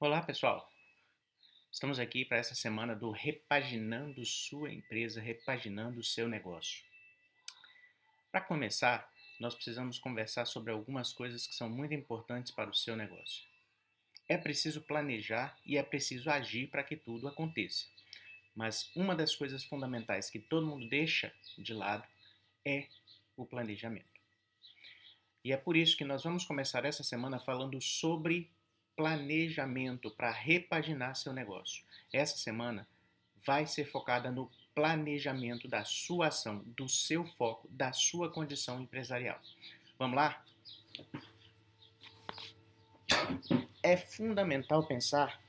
Olá, pessoal. Estamos aqui para essa semana do Repaginando Sua Empresa, Repaginando o Seu Negócio. Para começar, nós precisamos conversar sobre algumas coisas que são muito importantes para o seu negócio. É preciso planejar e é preciso agir para que tudo aconteça. Mas uma das coisas fundamentais que todo mundo deixa de lado é o planejamento. E é por isso que nós vamos começar essa semana falando sobre planejamento para repaginar seu negócio. Essa semana vai ser focada no planejamento da sua ação, do seu foco, da sua condição empresarial. Vamos lá? É fundamental pensar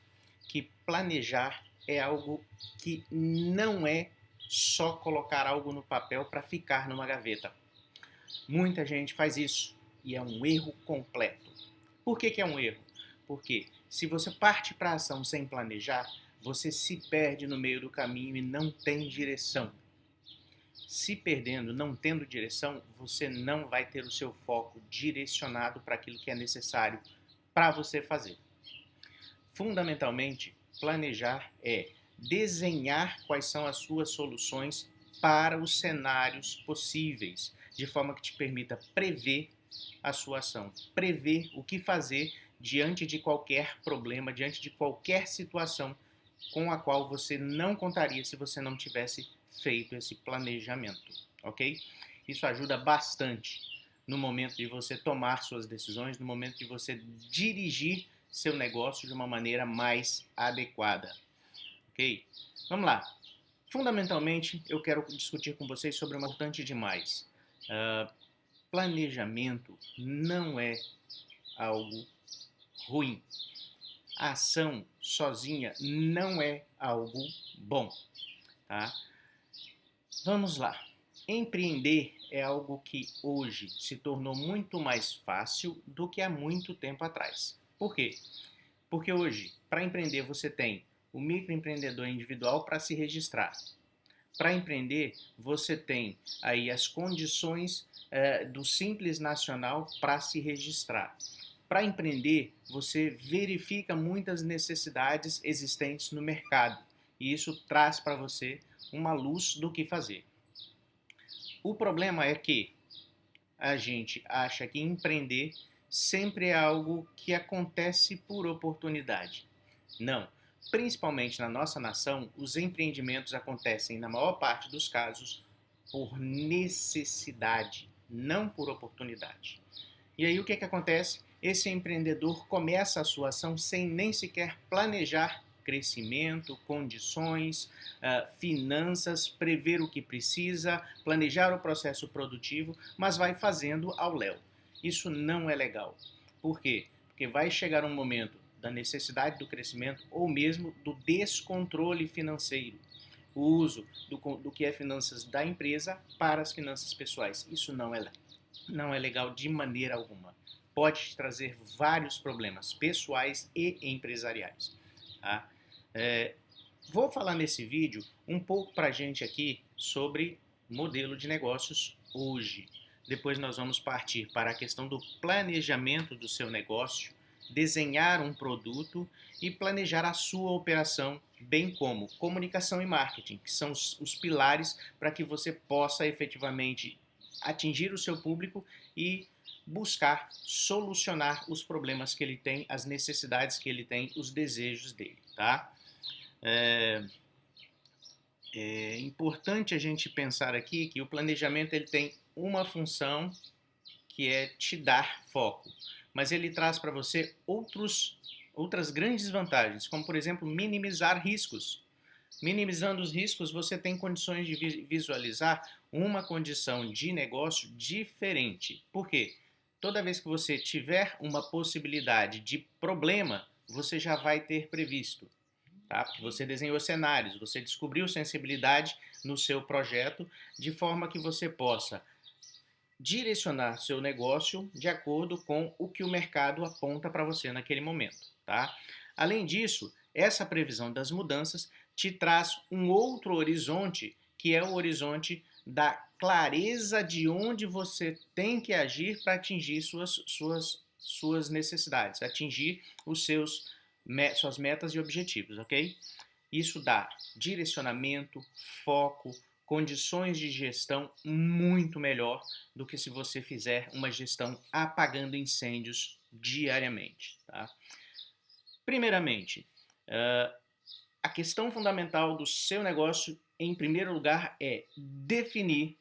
que planejar é algo que não é só colocar algo no papel para ficar numa gaveta. Muita gente faz isso e é um erro completo. Por que é um erro? Porque se você parte para a ação sem planejar, você se perde no meio do caminho e não tem direção. Se perdendo, não tendo direção, você não vai ter o seu foco direcionado para aquilo que é necessário para você fazer. Fundamentalmente, planejar é desenhar quais são as suas soluções para os cenários possíveis, de forma que te permita prever a sua ação, prever o que fazer diante de qualquer problema, diante de qualquer situação com a qual você não contaria se você não tivesse feito esse planejamento, ok? Isso ajuda bastante no momento de você tomar suas decisões, no momento de você dirigir seu negócio de uma maneira mais adequada, ok? Vamos lá. Fundamentalmente, eu quero discutir com vocês sobre uma importante demais. Planejamento não é algo ruim. A ação sozinha não é algo bom, tá? Vamos lá. Empreender é algo que hoje se tornou muito mais fácil do que há muito tempo atrás. Por quê? Porque hoje, para empreender, você tem o microempreendedor individual para se registrar. Para empreender, você tem aí as condições do Simples Nacional para se registrar. Para empreender, você verifica muitas necessidades existentes no mercado e isso traz para você uma luz do que fazer. O problema é que a gente acha que empreender sempre é algo que acontece por oportunidade. Não. Principalmente na nossa nação, os empreendimentos acontecem, na maior parte dos casos, por necessidade, não por oportunidade. E aí o que acontece? Esse empreendedor começa a sua ação sem nem sequer planejar crescimento, condições, finanças, prever o que precisa, planejar o processo produtivo, mas vai fazendo ao léu. Isso não é legal. Por quê? Porque vai chegar um momento da necessidade do crescimento ou mesmo do descontrole financeiro. O uso do que é finanças da empresa para as finanças pessoais. Isso não é legal de maneira alguma. Pode te trazer vários problemas pessoais e empresariais. Tá? Vou falar nesse vídeo um pouco para a gente aqui sobre modelo de negócios hoje. Depois nós vamos partir para a questão do planejamento do seu negócio, desenhar um produto e planejar a sua operação, bem como comunicação e marketing, que são os pilares para que você possa efetivamente atingir o seu público e buscar solucionar os problemas que ele tem, as necessidades que ele tem, os desejos dele, tá? É importante a gente pensar aqui que o planejamento ele tem uma função que é te dar foco, mas ele traz para você outras grandes vantagens, como por exemplo minimizar riscos. Minimizando os riscos, você tem condições de visualizar uma condição de negócio diferente. Por quê? Toda vez que você tiver uma possibilidade de problema, você já vai ter previsto. Tá? Porque você desenhou cenários, você descobriu sensibilidade no seu projeto, de forma que você possa direcionar seu negócio de acordo com o que o mercado aponta para você naquele momento. Tá? Além disso, essa previsão das mudanças te traz um outro horizonte, que é o horizonte da clareza de onde você tem que agir para atingir suas necessidades, atingir os seus suas metas e objetivos, ok? Isso dá direcionamento, foco, condições de gestão muito melhor do que se você fizer uma gestão apagando incêndios diariamente, tá? Primeiramente, a questão fundamental do seu negócio, em primeiro lugar, é definir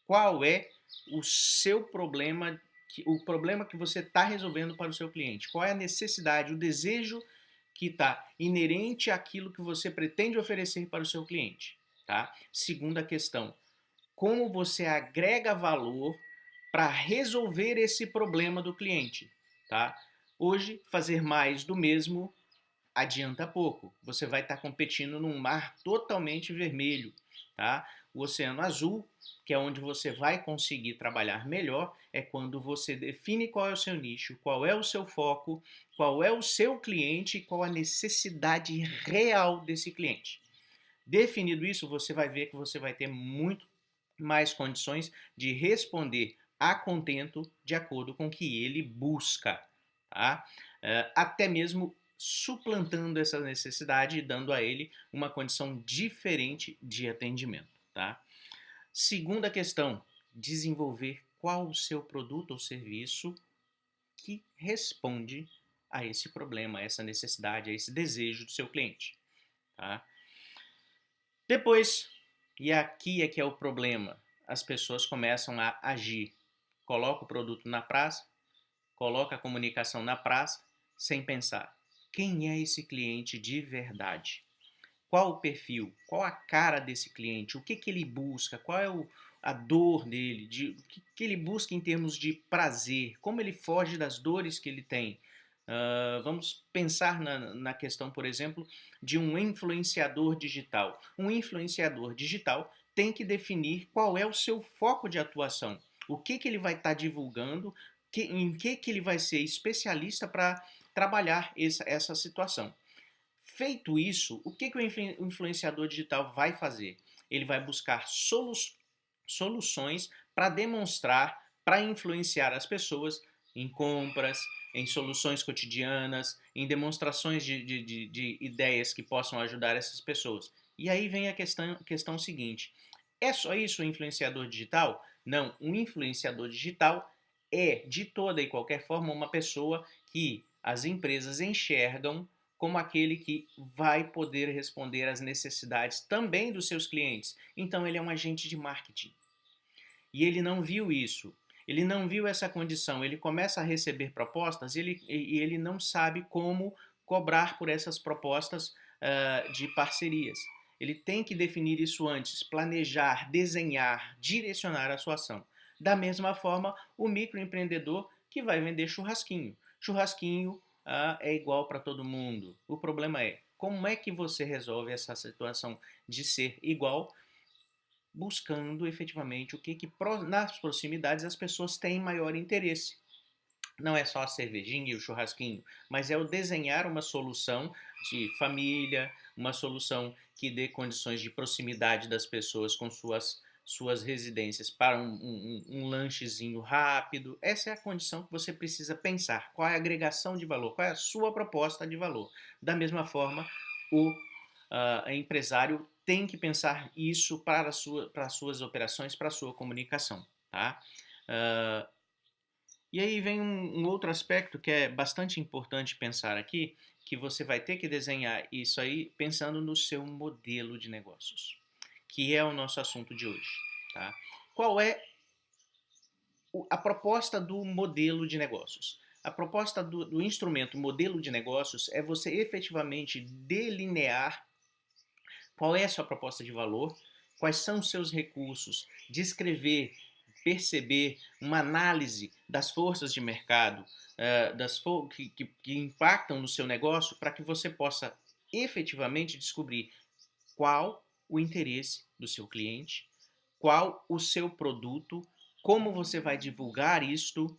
qual é o seu problema, o problema que você está resolvendo para o seu cliente. Qual é a necessidade, o desejo que está inerente àquilo que você pretende oferecer para o seu cliente. Tá? Segunda questão, como você agrega valor para resolver esse problema do cliente. Tá? Hoje, fazer mais do mesmo adianta pouco. Você vai estar competindo num mar totalmente vermelho. Tá? O oceano azul, que é onde você vai conseguir trabalhar melhor, é quando você define qual é o seu nicho, qual é o seu foco, qual é o seu cliente e qual a necessidade real desse cliente. Definido isso, você vai ver que você vai ter muito mais condições de responder a contento de acordo com o que ele busca. Tá? Até mesmo suplantando essa necessidade e dando a ele uma condição diferente de atendimento. Tá? Segunda questão, desenvolver qual o seu produto ou serviço que responde a esse problema, a essa necessidade, a esse desejo do seu cliente. Tá? Depois, e aqui é que é o problema, as pessoas começam a agir. Coloca o produto na praça, coloca a comunicação na praça, sem pensar. Quem é esse cliente de verdade? Qual o perfil? Qual a cara desse cliente? O que, que ele busca? Qual é a dor dele? O que ele busca em termos de prazer? Como ele foge das dores que ele tem? Vamos pensar na questão, por exemplo, de um influenciador digital. Um influenciador digital tem que definir qual é o seu foco de atuação. O que, que ele vai estar divulgando, em que ele vai ser especialista para trabalhar essa situação. Feito isso, o que, que o influenciador digital vai fazer? Ele vai buscar soluções para demonstrar, para influenciar as pessoas em compras, em soluções cotidianas, em demonstrações de ideias que possam ajudar essas pessoas. E aí vem a questão seguinte: é só isso o influenciador digital? Não, um influenciador digital é, de toda e qualquer forma, uma pessoa que as empresas enxergam como aquele que vai poder responder às necessidades também dos seus clientes. Então ele é um agente de marketing. E ele não viu isso. Ele não viu essa condição. Ele começa a receber propostas e ele não sabe como cobrar por essas propostas de parcerias. Ele tem que definir isso antes, planejar, desenhar, direcionar a sua ação. Da mesma forma, o microempreendedor que vai vender churrasquinho. Churrasquinho é igual para todo mundo. O problema é como é que você resolve essa situação de ser igual, buscando efetivamente o que nas proximidades as pessoas têm maior interesse. Não é só a cervejinha e o churrasquinho, mas é o desenhar uma solução de família, uma solução que dê condições de proximidade das pessoas com suas residências para um lanchezinho rápido. Essa é a condição que você precisa pensar. Qual é a agregação de valor? Qual é a sua proposta de valor? Da mesma forma, o empresário tem que pensar isso para as suas operações, para a sua comunicação. Tá? E aí vem um outro aspecto que é bastante importante pensar aqui, que você vai ter que desenhar isso aí pensando no seu modelo de negócios, que é o nosso assunto de hoje. Tá? Qual é a proposta do modelo de negócios? A proposta do instrumento modelo de negócios é você efetivamente delinear qual é a sua proposta de valor, quais são os seus recursos, descrever, perceber uma análise das forças de mercado, que impactam no seu negócio, para que você possa efetivamente descobrir qual o interesse do seu cliente, qual o seu produto, como você vai divulgar isto,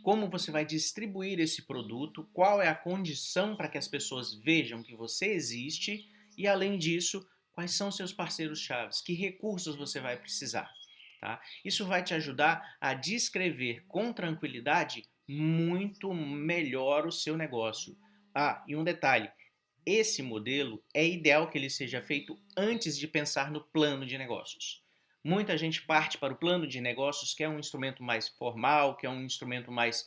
como você vai distribuir esse produto, qual é a condição para que as pessoas vejam que você existe e, além disso, quais são seus parceiros-chave, que recursos você vai precisar. Tá? Isso vai te ajudar a descrever com tranquilidade muito melhor o seu negócio, Ah, e um detalhe, esse modelo é ideal que ele seja feito antes de pensar no plano de negócios. Muita gente parte para o plano de negócios, que é um instrumento mais formal, que é um instrumento mais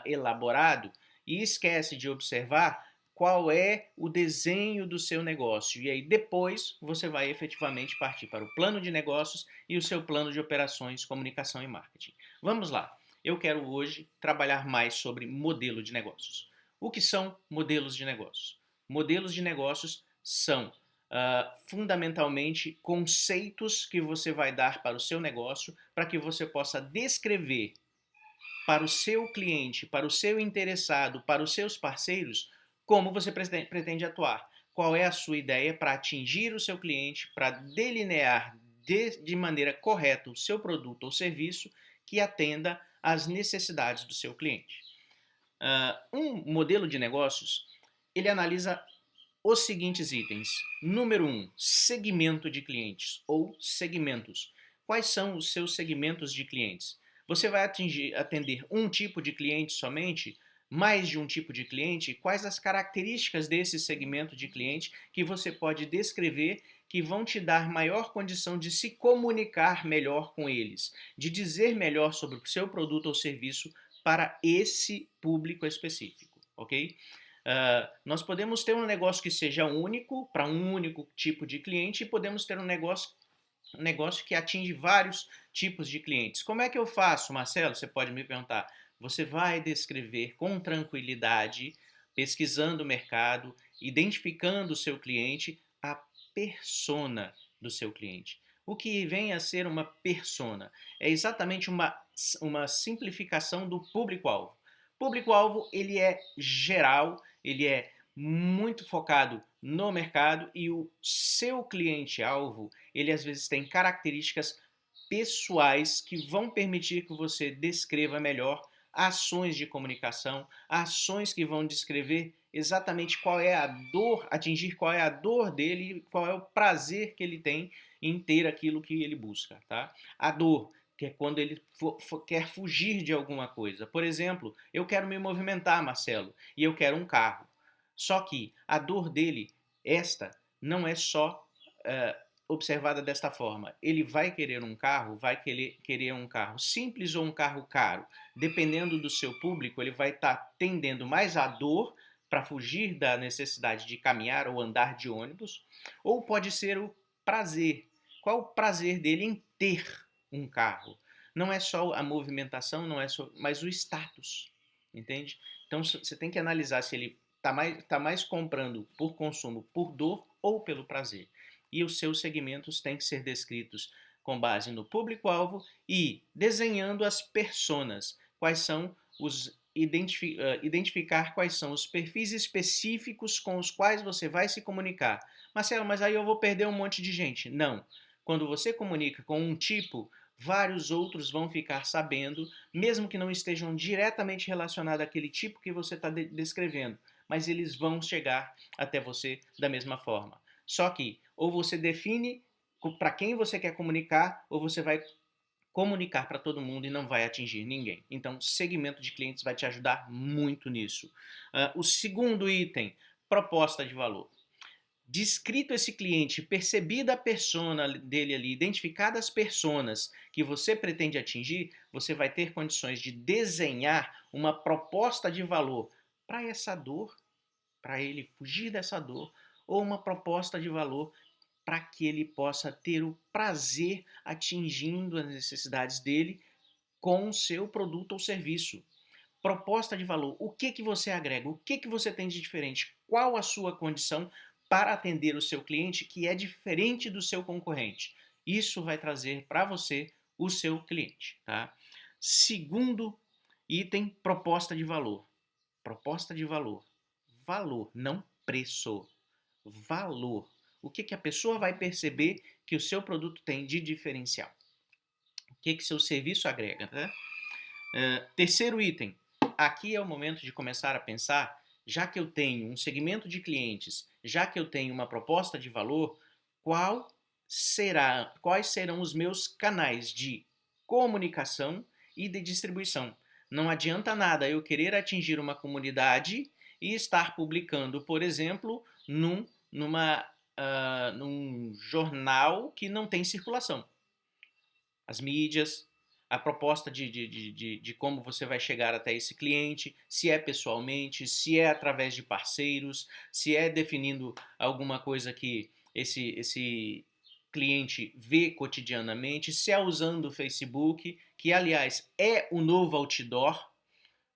elaborado, e esquece de observar qual é o desenho do seu negócio. E aí depois você vai efetivamente partir para o plano de negócios e o seu plano de operações, comunicação e marketing. Vamos lá. Eu quero hoje trabalhar mais sobre modelo de negócios. O que são modelos de negócios? Modelos de negócios são fundamentalmente conceitos que você vai dar para o seu negócio para que você possa descrever para o seu cliente, para o seu interessado, para os seus parceiros, como você pretende atuar. Qual é a sua ideia para atingir o seu cliente, para delinear de maneira correta o seu produto ou serviço que atenda às necessidades do seu cliente. Um modelo de negócios, ele analisa os seguintes itens. Número 1, segmento de clientes ou segmentos. Quais são os seus segmentos de clientes? Você vai atender um tipo de cliente somente? Mais de um tipo de cliente? Quais as características desse segmento de cliente que você pode descrever que vão te dar maior condição de se comunicar melhor com eles, de dizer melhor sobre o seu produto ou serviço para esse público específico, ok? Nós podemos ter um negócio que seja único, para um único tipo de cliente, e podemos ter um negócio que atinge vários tipos de clientes. Como é que eu faço, Marcelo? Você pode me perguntar. Você vai descrever com tranquilidade, pesquisando o mercado, identificando o seu cliente, a persona do seu cliente. O que vem a ser uma persona? É exatamente uma simplificação do público-alvo. Público-alvo, ele é geral, ele é muito focado no mercado e o seu cliente-alvo, ele às vezes tem características pessoais que vão permitir que você descreva melhor ações de comunicação, ações que vão descrever exatamente qual é a dor, atingir qual é a dor dele, qual é o prazer que ele tem em ter aquilo que ele busca, tá? A dor, que é quando ele quer fugir de alguma coisa. Por exemplo, eu quero me movimentar, Marcelo, e eu quero um carro. Só que a dor dele, esta, não é só observada desta forma. Ele vai querer um carro, vai querer um carro simples ou um carro caro. Dependendo do seu público, ele vai estar tendendo mais à dor para fugir da necessidade de caminhar ou andar de ônibus, ou pode ser o prazer. Qual o prazer dele em ter um carro? Não é só a movimentação, não é só, mas o status, entende? Então você tem que analisar se ele está mais comprando por consumo, por dor ou pelo prazer. E os seus segmentos têm que ser descritos com base no público-alvo e desenhando as personas, quais são os identificar quais são os perfis específicos com os quais você vai se comunicar. Marcelo, mas aí eu vou perder um monte de gente. Não. Quando você comunica com um tipo, vários outros vão ficar sabendo, mesmo que não estejam diretamente relacionados àquele tipo que você está descrevendo, mas eles vão chegar até você da mesma forma. Só que ou você define para quem você quer comunicar, ou você vai comunicar para todo mundo e não vai atingir ninguém. Então, segmento de clientes vai te ajudar muito nisso. O segundo item, proposta de valor. Descrito esse cliente, percebida a persona dele ali, identificadas as personas que você pretende atingir, você vai ter condições de desenhar uma proposta de valor para essa dor, para ele fugir dessa dor, ou uma proposta de valor para que ele possa ter o prazer atingindo as necessidades dele com o seu produto ou serviço. Proposta de valor, o que que você agrega? O que que você tem de diferente? Qual a sua condição para atender o seu cliente que é diferente do seu concorrente? Isso vai trazer para você o seu cliente, tá? Segundo item, proposta de valor. Proposta de valor. Valor, não preço. Valor. O que que a pessoa vai perceber que o seu produto tem de diferencial? O que que seu serviço agrega, né? Terceiro item. Aqui é o momento de começar a pensar, já que eu tenho um segmento de clientes, já que eu tenho uma proposta de valor, quais serão os meus canais de comunicação e de distribuição? Não adianta nada eu querer atingir uma comunidade e estar publicando, por exemplo, num jornal que não tem circulação. As mídias, a proposta de como você vai chegar até esse cliente, se é pessoalmente, se é através de parceiros, se é definindo alguma coisa que esse cliente vê cotidianamente, se é usando o Facebook, que aliás é o novo outdoor.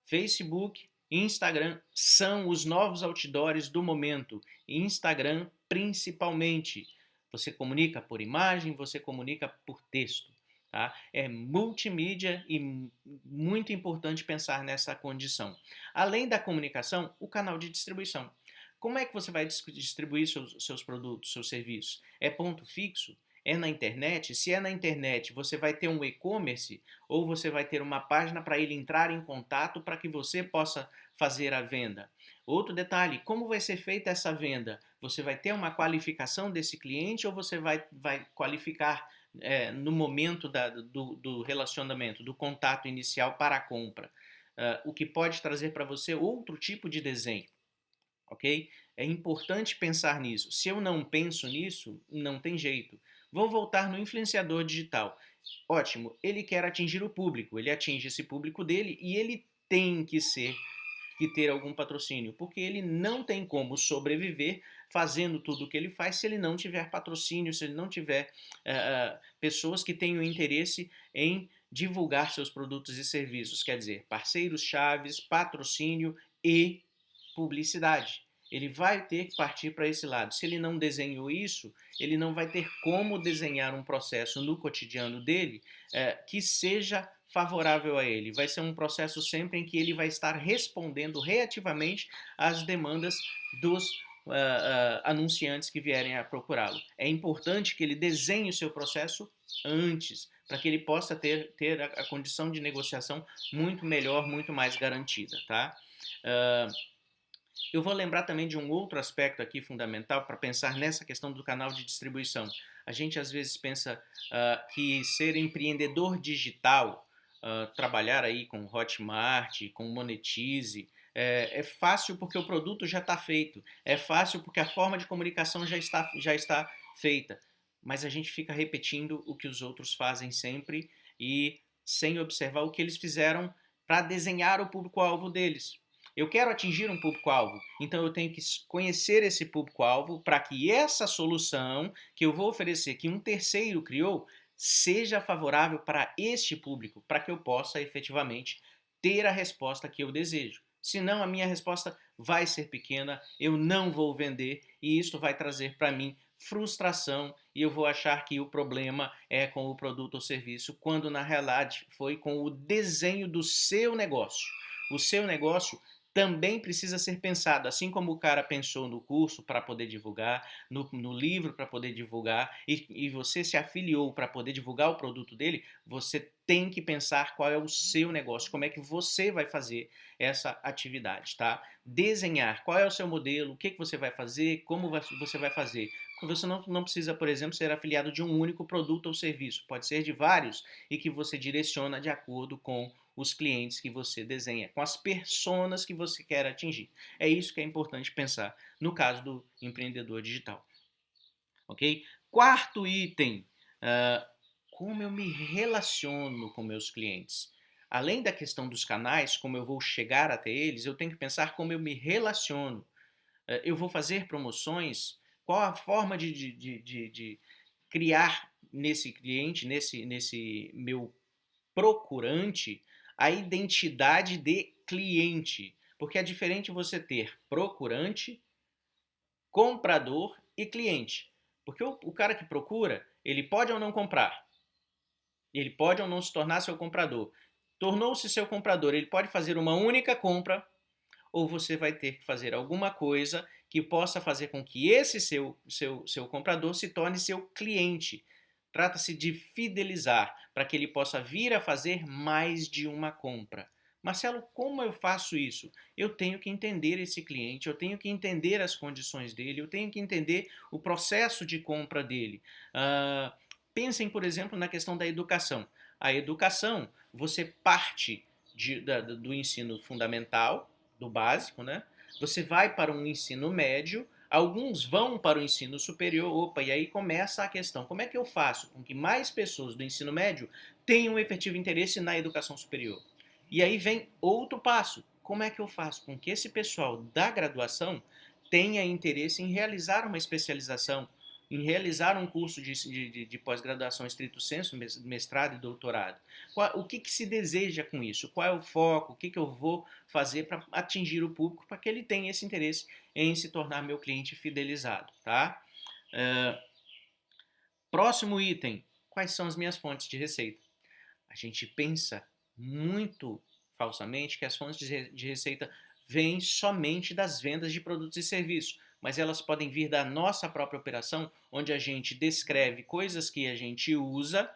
Facebook e Instagram são os novos outdoors do momento. Instagram principalmente. Você comunica por imagem, você comunica por texto. Tá? É multimídia e muito importante pensar nessa condição. Além da comunicação, o canal de distribuição. Como é que você vai distribuir seus produtos, seus serviços? É ponto fixo? É na internet? Se é na internet, você vai ter um e-commerce ou você vai ter uma página para ele entrar em contato para que você possa fazer a venda. Outro detalhe, como vai ser feita essa venda? Você vai ter uma qualificação desse cliente ou você vai qualificar no momento do relacionamento, do contato inicial para a compra? O que pode trazer para você outro tipo de desenho. Ok? É importante pensar nisso. Se eu não penso nisso, não tem jeito. Vou voltar no influenciador digital. Ótimo, ele quer atingir o público, ele atinge esse público dele e ele tem que ter algum patrocínio, porque ele não tem como sobreviver fazendo tudo o que ele faz se ele não tiver patrocínio, se ele não tiver pessoas que tenham interesse em divulgar seus produtos e serviços, quer dizer, parceiros chaves, patrocínio e publicidade. Ele vai ter que partir para esse lado. Se ele não desenhou isso, ele não vai ter como desenhar um processo no cotidiano dele que seja favorável a ele. Vai ser um processo sempre em que ele vai estar respondendo reativamente às demandas dos anunciantes que vierem a procurá-lo. É importante que ele desenhe o seu processo antes, para que ele possa ter a condição de negociação muito melhor, muito mais garantida. Tá? Eu vou lembrar também de um outro aspecto aqui fundamental para pensar nessa questão do canal de distribuição. A gente às vezes pensa que ser empreendedor digital, trabalhar aí com Hotmart, com Monetize, é fácil porque o produto já está feito, é fácil porque a forma de comunicação já está feita, mas a gente fica repetindo o que os outros fazem sempre e sem observar o que eles fizeram para desenhar o público-alvo deles. Eu quero atingir um público-alvo, então eu tenho que conhecer esse público-alvo para que essa solução que eu vou oferecer, que um terceiro criou, seja favorável para este público, para que eu possa efetivamente ter a resposta que eu desejo. Senão a minha resposta vai ser pequena, eu não vou vender e isso vai trazer para mim frustração e eu vou achar que o problema é com o produto ou serviço, quando na realidade foi com o desenho do seu negócio. O seu negócio também precisa ser pensado, assim como o cara pensou no curso para poder divulgar, no livro para poder divulgar, e você se afiliou para poder divulgar o produto dele, você tem que pensar qual é o seu negócio, como é que você vai fazer essa atividade, tá? Desenhar qual é o seu modelo, o que você vai fazer, como você vai fazer. Porque você não precisa, por exemplo, ser afiliado de um único produto ou serviço, pode ser de vários e que você direciona de acordo com os clientes que você desenha, com as personas que você quer atingir. É isso que é importante pensar no caso do empreendedor digital. Ok? Quarto item, como eu me relaciono com meus clientes. Além da questão dos canais, como eu vou chegar até eles, eu tenho que pensar como eu me relaciono. Eu vou fazer promoções? Qual a forma de criar nesse cliente, nesse meu procurante, a identidade de cliente. Porque é diferente você ter procurante, comprador e cliente. Porque o cara que procura, ele pode ou não comprar. Ele pode ou não se tornar seu comprador. Tornou-se seu comprador, ele pode fazer uma única compra ou você vai ter que fazer alguma coisa que possa fazer com que esse seu comprador se torne seu cliente. Trata-se de fidelizar para que ele possa vir a fazer mais de uma compra. Marcelo, como eu faço isso? Eu tenho que entender esse cliente, eu tenho que entender as condições dele, eu tenho que entender o processo de compra dele. Pensem, por exemplo, na questão da educação. A educação, você parte do ensino fundamental, do básico, né? Você vai para um ensino médio, alguns vão para o ensino superior, opa, e aí começa a questão, como é que eu faço com que mais pessoas do ensino médio tenham efetivo interesse na educação superior? E aí vem outro passo, como é que eu faço com que esse pessoal da graduação tenha interesse em realizar uma especialização, em realizar um curso de pós-graduação estrito sensu, mestrado e doutorado. O que se deseja com isso? Qual é o foco? O que eu vou fazer para atingir o público para que ele tenha esse interesse em se tornar meu cliente fidelizado, tá? Próximo item, quais são as minhas fontes de receita? A gente pensa muito falsamente que as fontes de receita vêm somente das vendas de produtos e serviços, mas elas podem vir da nossa própria operação, onde a gente descreve coisas que a gente usa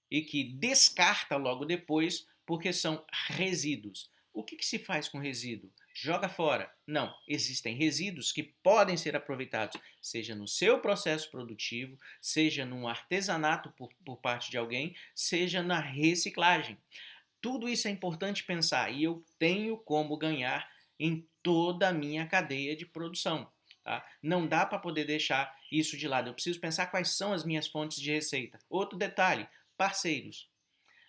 e que descarta logo depois porque são resíduos. O que se faz com resíduo? Joga fora. Não, existem resíduos que podem ser aproveitados, seja no seu processo produtivo, seja num artesanato por parte de alguém, seja na reciclagem. Tudo isso é importante pensar e eu tenho como ganhar em toda a minha cadeia de produção. Tá? Não dá para poder deixar isso de lado. Eu preciso pensar quais são as minhas fontes de receita. Outro detalhe, parceiros.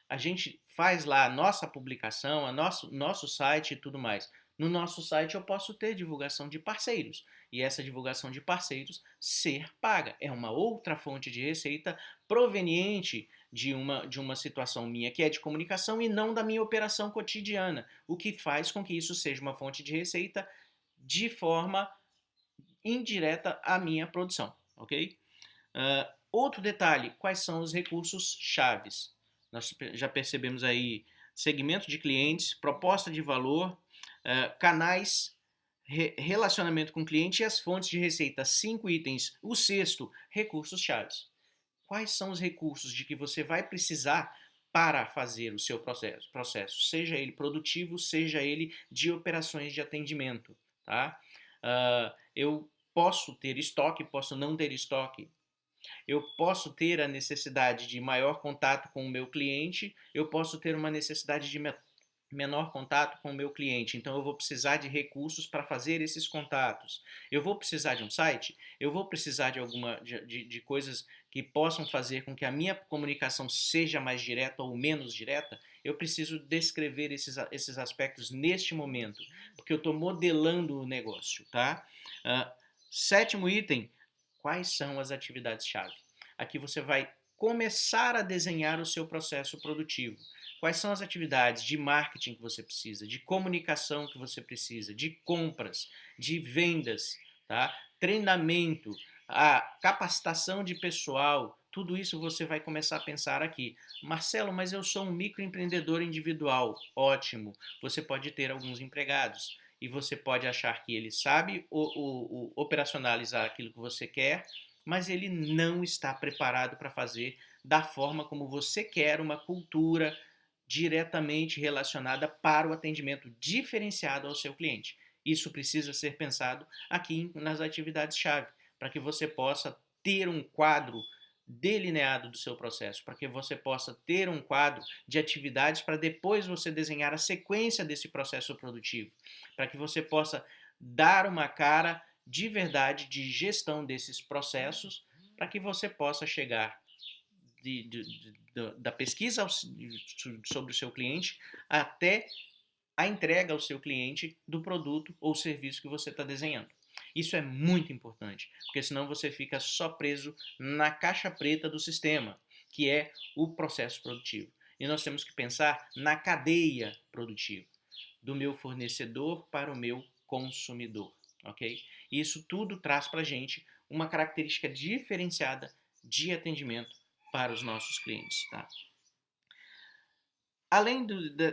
A gente faz lá a nossa publicação, nosso site e tudo mais. No nosso site eu posso ter divulgação de parceiros e essa divulgação de parceiros ser paga. É uma outra fonte de receita proveniente de uma situação minha que é de comunicação e não da minha operação cotidiana, o que faz com que isso seja uma fonte de receita de forma indireta à minha produção, ok? Outro detalhe, quais são os recursos chaves? Nós já percebemos aí segmento de clientes, proposta de valor, canais, relacionamento com o cliente e as fontes de receita. 5 itens. O sexto, recursos chaves. Quais são os recursos de que você vai precisar para fazer o seu processo, seja ele produtivo, seja ele de operações de atendimento, tá? Eu posso ter estoque, posso não ter estoque. Eu posso ter a necessidade de maior contato com o meu cliente, eu posso ter uma necessidade de menor contato com o meu cliente, então eu vou precisar de recursos para fazer esses contatos. Eu vou precisar de um site, eu vou precisar de coisas que possam fazer com que a minha comunicação seja mais direta ou menos direta. Eu preciso descrever esses aspectos neste momento, porque eu estou modelando o negócio, tá? Sétimo item, quais são as atividades-chave? Aqui você vai começar a desenhar o seu processo produtivo. Quais são as atividades de marketing que você precisa, de comunicação que você precisa, de compras, de vendas, tá? Treinamento, a capacitação de pessoal, tudo isso você vai começar a pensar aqui. Marcelo, mas eu sou um microempreendedor individual. Ótimo, você pode ter alguns empregados e você pode achar que ele sabe operacionalizar aquilo que você quer, mas ele não está preparado para fazer da forma como você quer, uma cultura diretamente relacionada para o atendimento diferenciado ao seu cliente. Isso precisa ser pensado aqui nas atividades-chave, para que você possa ter um quadro delineado do seu processo, para que você possa ter um quadro de atividades para depois você desenhar a sequência desse processo produtivo, para que você possa dar uma cara de verdade de gestão desses processos, para que você possa chegar da pesquisa sobre o seu cliente até a entrega ao seu cliente do produto ou serviço que você está desenhando. Isso é muito importante, porque senão você fica só preso na caixa preta do sistema, que é o processo produtivo. E nós temos que pensar na cadeia produtiva, do meu fornecedor para o meu consumidor, ok? E isso tudo traz para a gente uma característica diferenciada de atendimento para os nossos clientes, tá? Além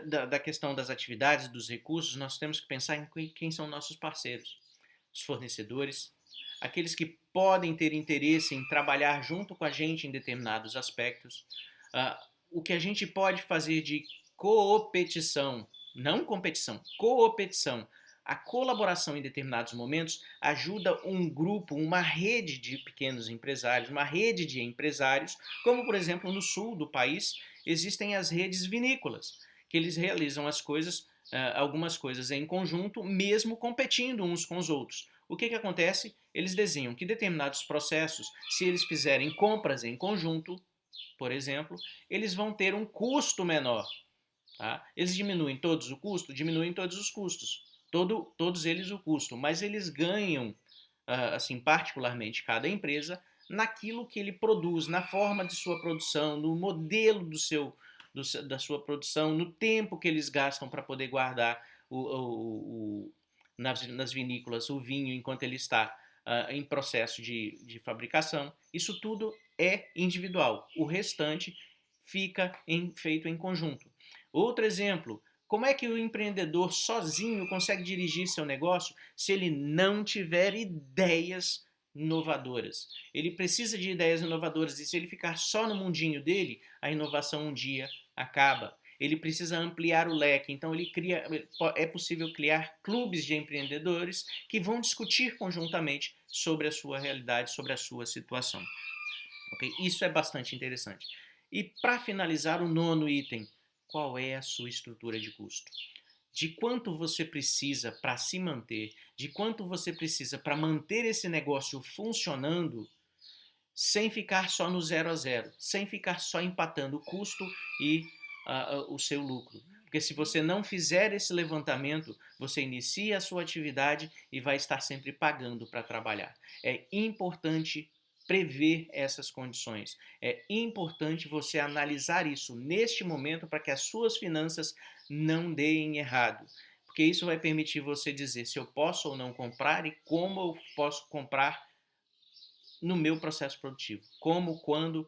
da questão das atividades, dos recursos, nós temos que pensar em quem são nossos parceiros, os fornecedores, aqueles que podem ter interesse em trabalhar junto com a gente em determinados aspectos, o que a gente pode fazer de coopetição, não competição, coopetição. A colaboração em determinados momentos ajuda um grupo, uma rede de pequenos empresários, uma rede de empresários, como por exemplo no sul do país existem as redes vinícolas, que eles realizam as coisas algumas coisas em conjunto, mesmo competindo uns com os outros. O que acontece? Eles desenham que determinados processos, se eles fizerem compras em conjunto, por exemplo, eles vão ter um custo menor. Tá? Eles diminuem todos o custo? Diminuem todos os custos. Todos eles o custo, mas eles ganham, assim, particularmente cada empresa, naquilo que ele produz, na forma de sua produção, no modelo da sua produção, no tempo que eles gastam para poder guardar nas vinícolas o vinho enquanto ele está em processo de fabricação. Isso tudo é individual. O restante fica feito em conjunto. Outro exemplo, como é que o empreendedor sozinho consegue dirigir seu negócio se ele não tiver ideias inovadoras? Ele precisa de ideias inovadoras e se ele ficar só no mundinho dele, a inovação um dia acaba. Ele precisa ampliar o leque, então é possível criar clubes de empreendedores que vão discutir conjuntamente sobre a sua realidade, sobre a sua situação. Okay? Isso é bastante interessante. E para finalizar, o nono item, qual é a sua estrutura de custo? De quanto você precisa para se manter, de quanto você precisa para manter esse negócio funcionando, sem ficar só no 0 a 0, sem ficar só empatando o custo e o seu lucro. Porque se você não fizer esse levantamento, você inicia a sua atividade e vai estar sempre pagando para trabalhar. É importante prever essas condições. É importante você analisar isso neste momento para que as suas finanças não deem errado. Porque isso vai permitir você dizer se eu posso ou não comprar e como eu posso comprar no meu processo produtivo. Como, quando,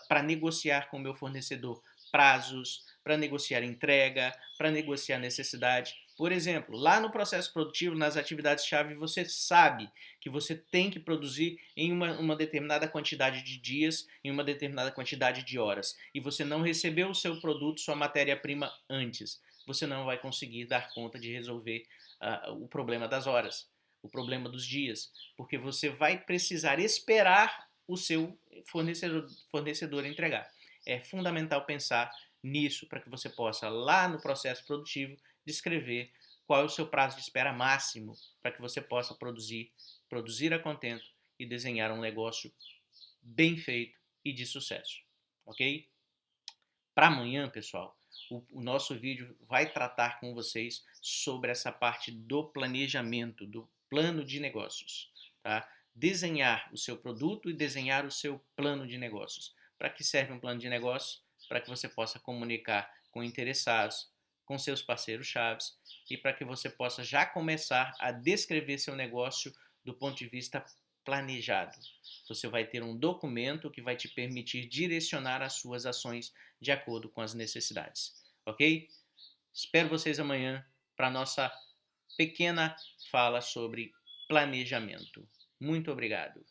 para negociar com o meu fornecedor prazos, para negociar entrega, para negociar necessidade. Por exemplo, lá no processo produtivo, nas atividades-chave, você sabe que você tem que produzir em uma determinada quantidade de dias, em uma determinada quantidade de horas, e você não recebeu o seu produto, sua matéria-prima antes. Você não vai conseguir dar conta de resolver o problema das horas, o problema dos dias, porque você vai precisar esperar o seu fornecedor entregar. É fundamental pensar nisso para que você possa, lá no processo produtivo, descrever qual é o seu prazo de espera máximo para que você possa produzir a contento e desenhar um negócio bem feito e de sucesso. Ok? Para amanhã, pessoal, o nosso vídeo vai tratar com vocês sobre essa parte do planejamento, do plano de negócios. Tá? Desenhar o seu produto e desenhar o seu plano de negócios. Para que serve um plano de negócio? Para que você possa comunicar com interessados, com seus parceiros-chaves e para que você possa já começar a descrever seu negócio do ponto de vista planejado. Você vai ter um documento que vai te permitir direcionar as suas ações de acordo com as necessidades. Ok? Espero vocês amanhã para a nossa pequena fala sobre planejamento. Muito obrigado.